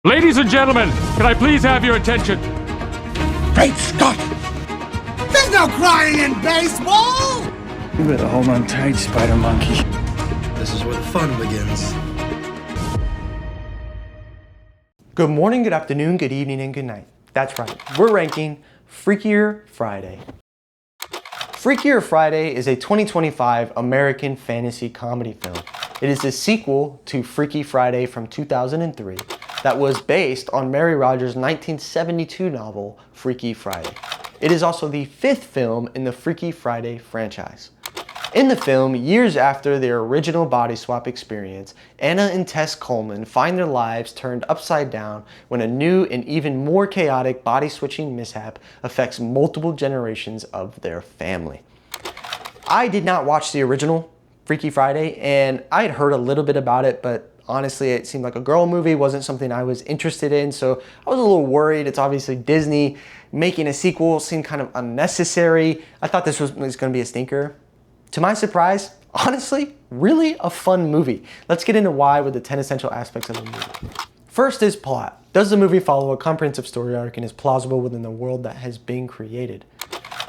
Ladies and gentlemen, can I please have your attention? Great Scott! There's no crying in baseball! You better hold on tight, Spider Monkey. This is where the fun begins. Good morning, good afternoon, good evening, and good night. That's right, we're ranking Freakier Friday. Freakier Friday is a 2025 American fantasy comedy film. It is a sequel to Freaky Friday from 2003 that was based on Mary Rodgers' 1972 novel, Freaky Friday. It is also the fifth film in the Freaky Friday franchise. In the film, years after their original body swap experience, Anna and Tess Coleman find their lives turned upside down when a new and even more chaotic body switching mishap affects multiple generations of their family. I did not watch the original Freaky Friday, and I had heard a little bit about it, but honestly, it seemed like a girl movie, wasn't something I was interested in, so I was a little worried. It's obviously Disney. Making a sequel seemed kind of unnecessary. I thought this was going to be a stinker. To my surprise, honestly, really a fun movie. Let's get into why with the 10 essential aspects of the movie. First is plot. Does the movie follow a comprehensive story arc and is plausible within the world that has been created?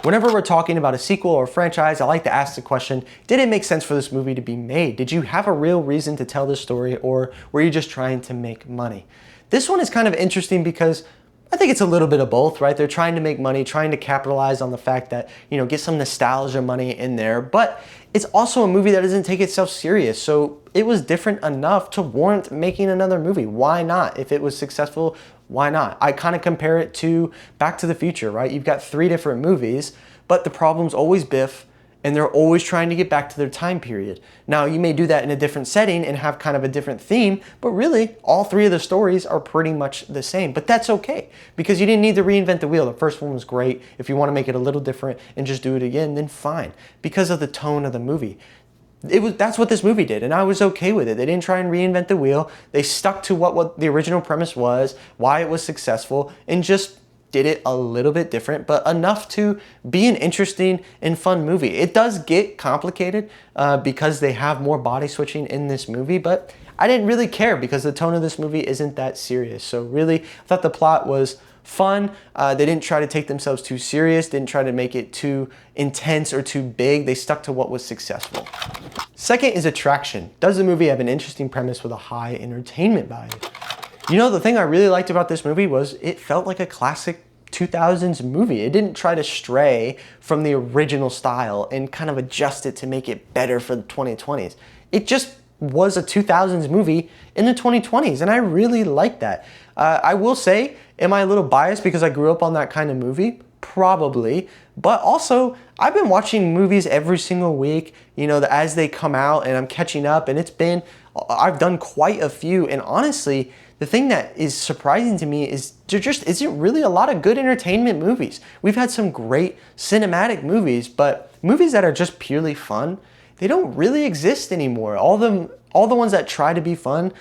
Whenever we're talking about a sequel or a franchise, I like to ask the question, did it make sense for this movie to be made? Did you have a real reason to tell this story, or were you just trying to make money? This one is kind of interesting because I think it's a little bit of both, right? They're trying to make money, trying to capitalize on the fact that, get some nostalgia money in there, but it's also a movie that doesn't take itself serious. So it was different enough to warrant making another movie. Why not? If it was successful, why not? I kind of compare it to Back to the Future, right? You've got 3 different movies, but the problem's always Biff, and they're always trying to get back to their time period. Now, you may do that in a different setting and have kind of a different theme, but really, all 3 of the stories are pretty much the same. But that's okay, because you didn't need to reinvent the wheel. The first one was great. If you want to make it a little different and just do it again, then fine. Because of the tone of the movie. That's what this movie did, and I was okay with it. They didn't try and reinvent the wheel. They stuck to what the original premise was, why it was successful, and just did it a little bit different, but enough to be an interesting and fun movie. It does get complicated because they have more body switching in this movie, but I didn't really care because the tone of this movie isn't that serious. So really, I thought the plot was fun. They didn't try to take themselves too serious, didn't try to make it too intense or too big. They stuck to what was successful. Second is attraction. Does the movie have an interesting premise with a high entertainment value? The thing I really liked about this movie was it felt like a classic 2000s movie. It didn't try to stray from the original style and kind of adjust it to make it better for the 2020s. It just was a 2000s movie in the 2020s, and I really liked that. I will say, am I a little biased because I grew up on that kind of movie? Probably, but also I've been watching movies every single week, as they come out, and I'm catching up, and I've done quite a few, and honestly, the thing that is surprising to me is there just isn't really a lot of good entertainment movies. We've had some great cinematic movies, but movies that are just purely fun, they don't really exist anymore. All the ones that try to be fun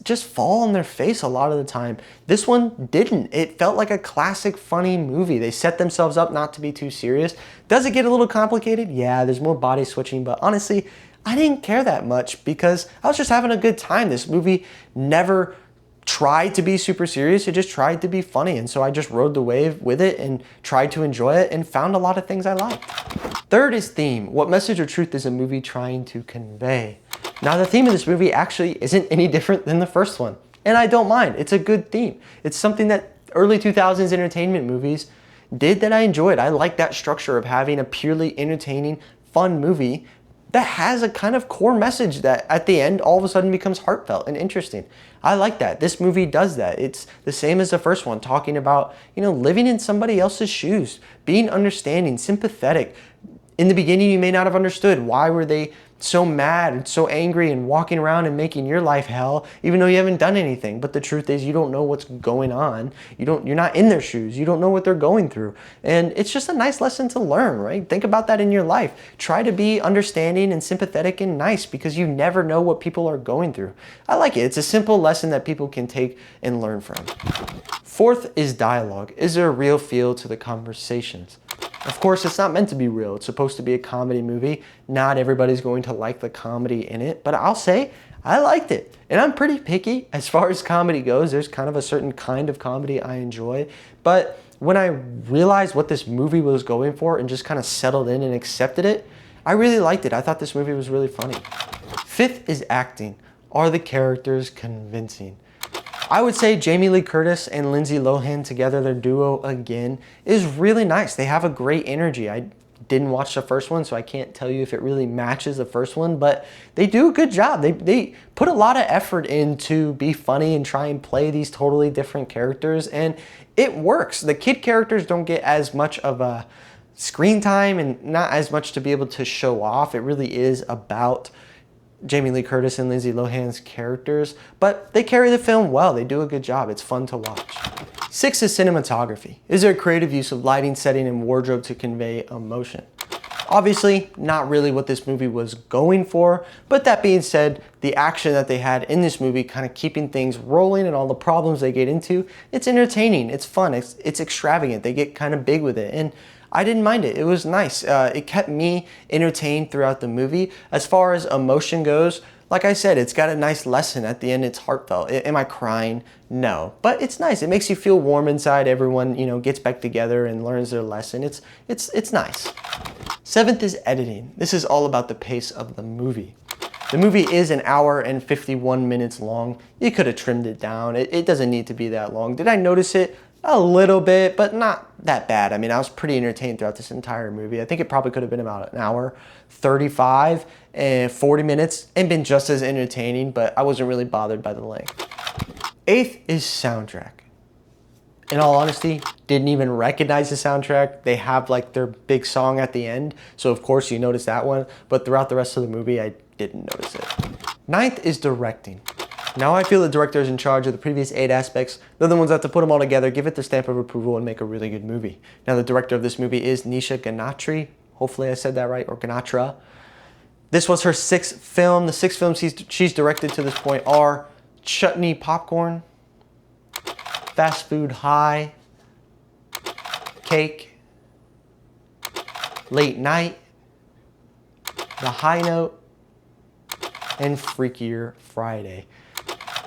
just fall on their face a lot of the time. This one didn't. It felt like a classic funny movie. They set themselves up not to be too serious. Does it get a little complicated? Yeah, there's more body switching, but honestly, I didn't care that much because I was just having a good time. This movie never tried to be super serious. It just tried to be funny, and so I just rode the wave with it and tried to enjoy it and found a lot of things I liked. Third is theme. What message or truth is a movie trying to convey? Now, the theme of this movie actually isn't any different than the first one, and I don't mind. It's a good theme. It's something that early 2000s entertainment movies did that I enjoyed. I like that structure of having a purely entertaining, fun movie that has a kind of core message that at the end all of a sudden becomes heartfelt and interesting. I like that. This movie does that. It's the same as the first one, talking about, living in somebody else's shoes, being understanding, sympathetic. In the beginning, you may not have understood why were they so mad and so angry and walking around and making your life hell, even though you haven't done anything. But the truth is, you don't know what's going on. You're not in their shoes. You don't know what they're going through. And it's just a nice lesson to learn, right? Think about that in your life. Try to be understanding and sympathetic and nice because you never know what people are going through. I like it. It's a simple lesson that people can take and learn from. Fourth is dialogue. Is there a real feel to the conversations? Of course, it's not meant to be real. It's supposed to be a comedy movie. Not everybody's going to like the comedy in it, but I'll say I liked it. And I'm pretty picky as far as comedy goes. There's kind of a certain kind of comedy I enjoy. But when I realized what this movie was going for and just kind of settled in and accepted it, I really liked it. I thought this movie was really funny. Fifth is acting. Are the characters convincing? I would say Jamie Lee Curtis and Lindsay Lohan together, their duo again, is really nice. They have a great energy. I didn't watch the first one, so I can't tell you if it really matches the first one, but they do a good job. They put a lot of effort in to be funny and try and play these totally different characters, and it works. The kid characters don't get as much of a screen time and not as much to be able to show off. It really is about Jamie Lee Curtis and Lindsay Lohan's characters, but they carry the film well. They do a good job. It's fun to watch. 6 is cinematography. Is there a creative use of lighting, setting, and wardrobe to convey emotion? Obviously, not really what this movie was going for, but that being said, the action that they had in this movie, kind of keeping things rolling and all the problems they get into, it's entertaining, it's fun, it's extravagant. They get kind of big with it, and I didn't mind it. It was nice. It kept me entertained throughout the movie. As far as emotion goes, like I said, it's got a nice lesson at the end. It's heartfelt. Am I crying? No, but it's nice. It makes you feel warm inside. Everyone, gets back together and learns their lesson. It's nice. 7th is editing. This is all about the pace of the movie. The movie is 1 hour and 51 minutes long. You could have trimmed it down. It doesn't need to be that long. Did I notice it? A little bit, but not that bad. I mean, I was pretty entertained throughout this entire movie. I think it probably could have been about 1 hour, 35 and 40 minutes and been just as entertaining, but I wasn't really bothered by the length. 8th is soundtrack. In all honesty, didn't even recognize the soundtrack. They have like their big song at the end, so of course you notice that one, but throughout the rest of the movie, I didn't notice it. 9th is directing. Now I feel the director is in charge of the previous 8 aspects. They're the ones that have to put them all together, give it the stamp of approval, and make a really good movie. Now the director of this movie is Nisha Ganatri. Hopefully I said that right, or Ganatra. This was her 6th film. The 6 films she's directed to this point are Chutney Popcorn, Fast Food High, Cake, Late Night, The High Note, and Freakier Friday.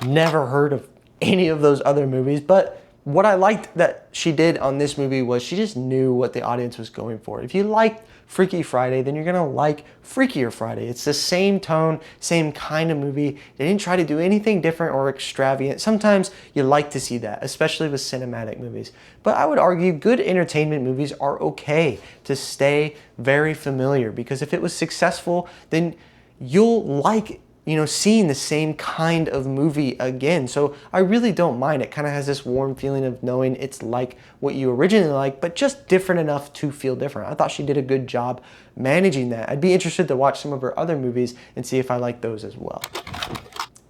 Never heard of any of those other movies, but what I liked that she did on this movie was she just knew what the audience was going for. If you liked Freaky Friday, then you're gonna like Freakier Friday. It's the same tone, same kind of movie. They didn't try to do anything different or extravagant. Sometimes you like to see that, especially with cinematic movies. But I would argue good entertainment movies are okay to stay very familiar, because if it was successful, then you'll like seeing the same kind of movie again. So I really don't mind. It kind of has this warm feeling of knowing it's like what you originally liked, but just different enough to feel different. I thought she did a good job managing that. I'd be interested to watch some of her other movies and see if I like those as well.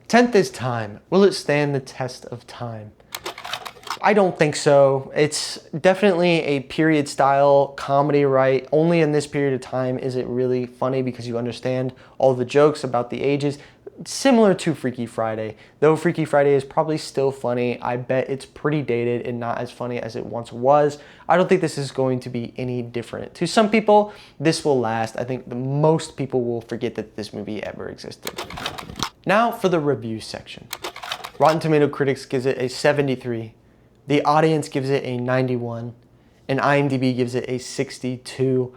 10th is time. Will it stand the test of time? I don't think so. It's definitely a period style comedy, right? Only in this period of time is it really funny because you understand all the jokes about the ages. Similar to Freaky Friday. Though Freaky Friday is probably still funny, I bet it's pretty dated and not as funny as it once was. I don't think this is going to be any different. To some people, this will last. I think the most people will forget that this movie ever existed. Now for the review section. Rotten Tomato Critics gives it a 73. The audience gives it a 91, and IMDb gives it a 62.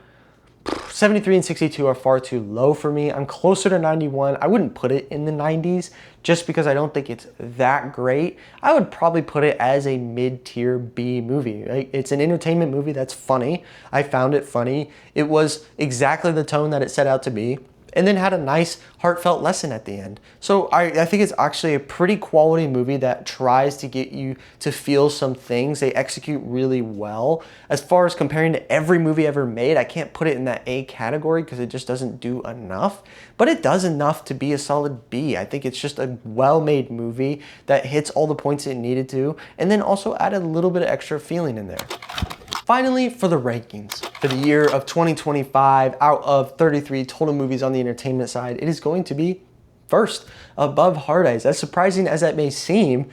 73 and 62 are far too low for me. I'm closer to 91. I wouldn't put it in the 90s just because I don't think it's that great. I would probably put it as a mid-tier B movie. Right? It's an entertainment movie that's funny. I found it funny. It was exactly the tone that it set out to be, and then had a nice heartfelt lesson at the end. So I think it's actually a pretty quality movie that tries to get you to feel some things. They execute really well. As far as comparing to every movie ever made, I can't put it in that A category because it just doesn't do enough, but it does enough to be a solid B. I think it's just a well-made movie that hits all the points it needed to, and then also added a little bit of extra feeling in there. Finally, for the rankings. For the year of 2025, out of 33 total movies on the entertainment side, it is going to be first, above Hard Eyes. As surprising as that may seem,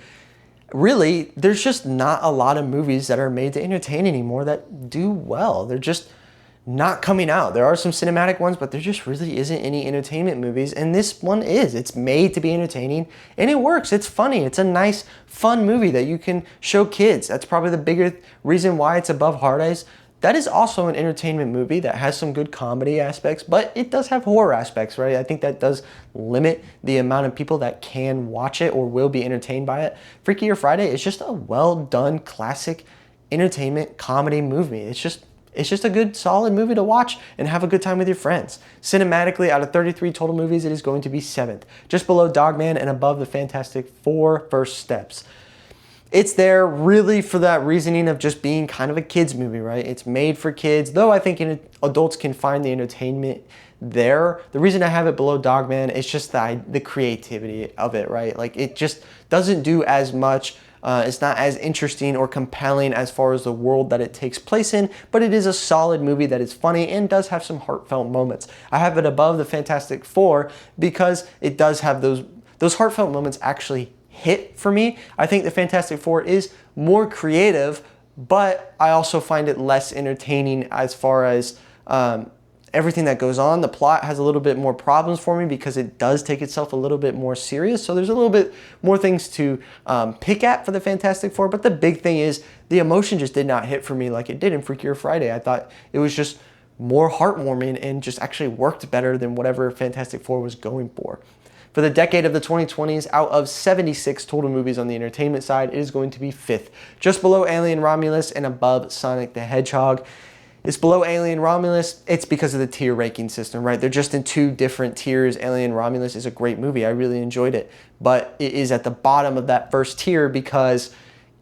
really, there's just not a lot of movies that are made to entertain anymore that do well. They're just not coming out. There are some cinematic ones, but there just really isn't any entertainment movies, and this one is. It's made to be entertaining, and it works. It's funny. It's a nice, fun movie that you can show kids. That's probably the bigger reason why it's above Hard Eyes. That is also an entertainment movie that has some good comedy aspects, but it does have horror aspects, right? I think that does limit the amount of people that can watch it or will be entertained by it. Freakier Friday is just a well-done, classic entertainment comedy movie. It's just a good, solid movie to watch and have a good time with your friends. Cinematically, out of 33 total movies, it is going to be 7th, just below Dogman and above the Fantastic Four: First Steps. It's there really for that reasoning of just being kind of a kid's movie, right? It's made for kids, though I think adults can find the entertainment there. The reason I have it below Dogman is just the creativity of it, right? Like, it just doesn't do as much. It's not as interesting or compelling as far as the world that it takes place in, but it is a solid movie that is funny and does have some heartfelt moments. I have it above the Fantastic Four because it does have those heartfelt moments actually hit for me. I think the Fantastic Four is more creative, but I also find it less entertaining as far as everything that goes on. The plot has a little bit more problems for me because it does take itself a little bit more serious. So there's a little bit more things to pick at for the Fantastic Four. But the big thing is the emotion just did not hit for me like it did in Freakier Friday. I thought it was just more heartwarming and just actually worked better than whatever Fantastic Four was going for. For the decade of the 2020s, out of 76 total movies on the entertainment side, it is going to be 5th, just below Alien Romulus and above Sonic the Hedgehog. It's below Alien Romulus. It's because of the tier ranking system, right? They're just in 2 different tiers. Alien Romulus is a great movie. I really enjoyed it. But it is at the bottom of that first tier because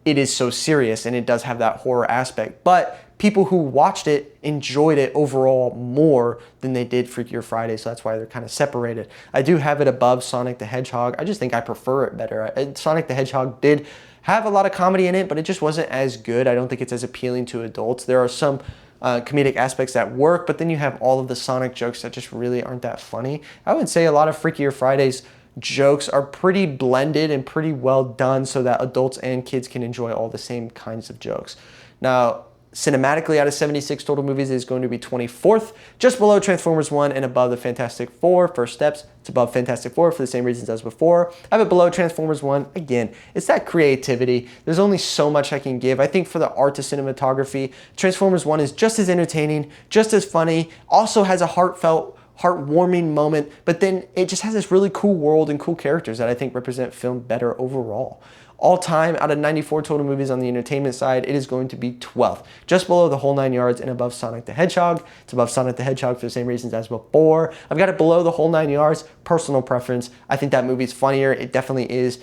it is so serious and it does have that horror aspect. But people who watched it enjoyed it overall more than they did Freakier Friday, so that's why they're kind of separated. I do have it above Sonic the Hedgehog. I just think I prefer it better. Sonic the Hedgehog did have a lot of comedy in it, but it just wasn't as good. I don't think it's as appealing to adults. There are some comedic aspects that work, but then you have all of the Sonic jokes that just really aren't that funny. I would say a lot of Freakier Friday's jokes are pretty blended and pretty well done so that adults and kids can enjoy all the same kinds of jokes. Now, cinematically, out of 76 total movies, it is going to be 24th, just below Transformers 1 and above the Fantastic Four: First Steps. It's above Fantastic Four for the same reasons as before. I have it below Transformers 1. Again, it's that creativity. There's only so much I can give. I think for the art to cinematography, Transformers 1 is just as entertaining, just as funny, also has a heartwarming moment, but then it just has this really cool world and cool characters that I think represent film better overall. All time, out of 94 total movies on the entertainment side, it is going to be 12th, just below The Whole Nine Yards and above Sonic the Hedgehog. It's above Sonic the Hedgehog for the same reasons as before. I've got it below The Whole Nine Yards, personal preference. I think that movie's funnier. It definitely is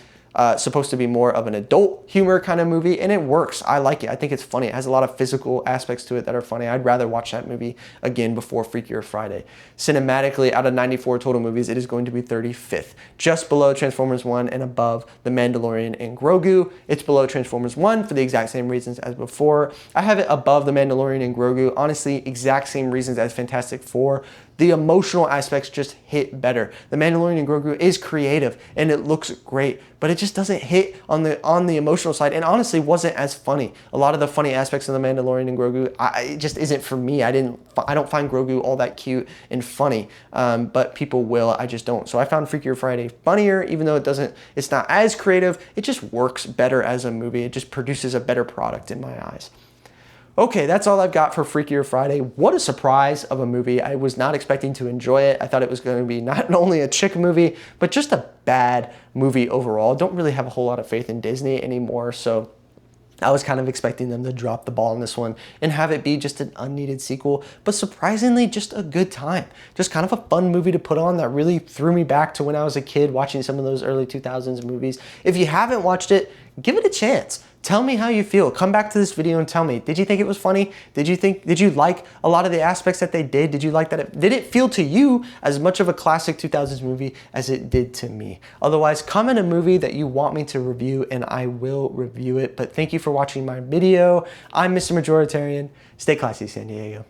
supposed to be more of an adult humor kind of movie, and it works. I like it. I think it's funny. It has a lot of physical aspects to it that are funny. I'd rather watch that movie again before Freakier Friday. Cinematically, out of 94 total movies, it is going to be 35th, just below Transformers 1 and above The Mandalorian and Grogu. It's below Transformers 1 for the exact same reasons as before. I have it above The Mandalorian and Grogu. Honestly, exact same reasons as Fantastic Four. The emotional aspects just hit better. The Mandalorian and Grogu is creative and it looks great, but it just doesn't hit on the emotional side, and honestly wasn't as funny. A lot of the funny aspects of The Mandalorian and Grogu, it just isn't for me. I don't find Grogu all that cute and funny, but people will. I just don't. So I found Freakier Friday funnier, even though it's not as creative. It just works better as a movie. It just produces a better product in my eyes. Okay, that's all I've got for Freakier Friday. What a surprise of a movie. I was not expecting to enjoy it. I thought it was going to be not only a chick movie, but just a bad movie overall. Don't really have a whole lot of faith in Disney anymore, so I was kind of expecting them to drop the ball on this one and have it be just an unneeded sequel, but surprisingly just a good time. Just kind of a fun movie to put on that really threw me back to when I was a kid watching some of those early 2000s movies. If you haven't watched it, give it a chance. Tell me how you feel. Come back to this video and tell me, did you think it was funny? Did you like a lot of the aspects that they did? Did you like that? Did it feel to you as much of a classic 2000s movie as it did to me? Otherwise, comment a movie that you want me to review and I will review it. But thank you for watching my video. I'm Mr. Majoritarian. Stay classy, San Diego.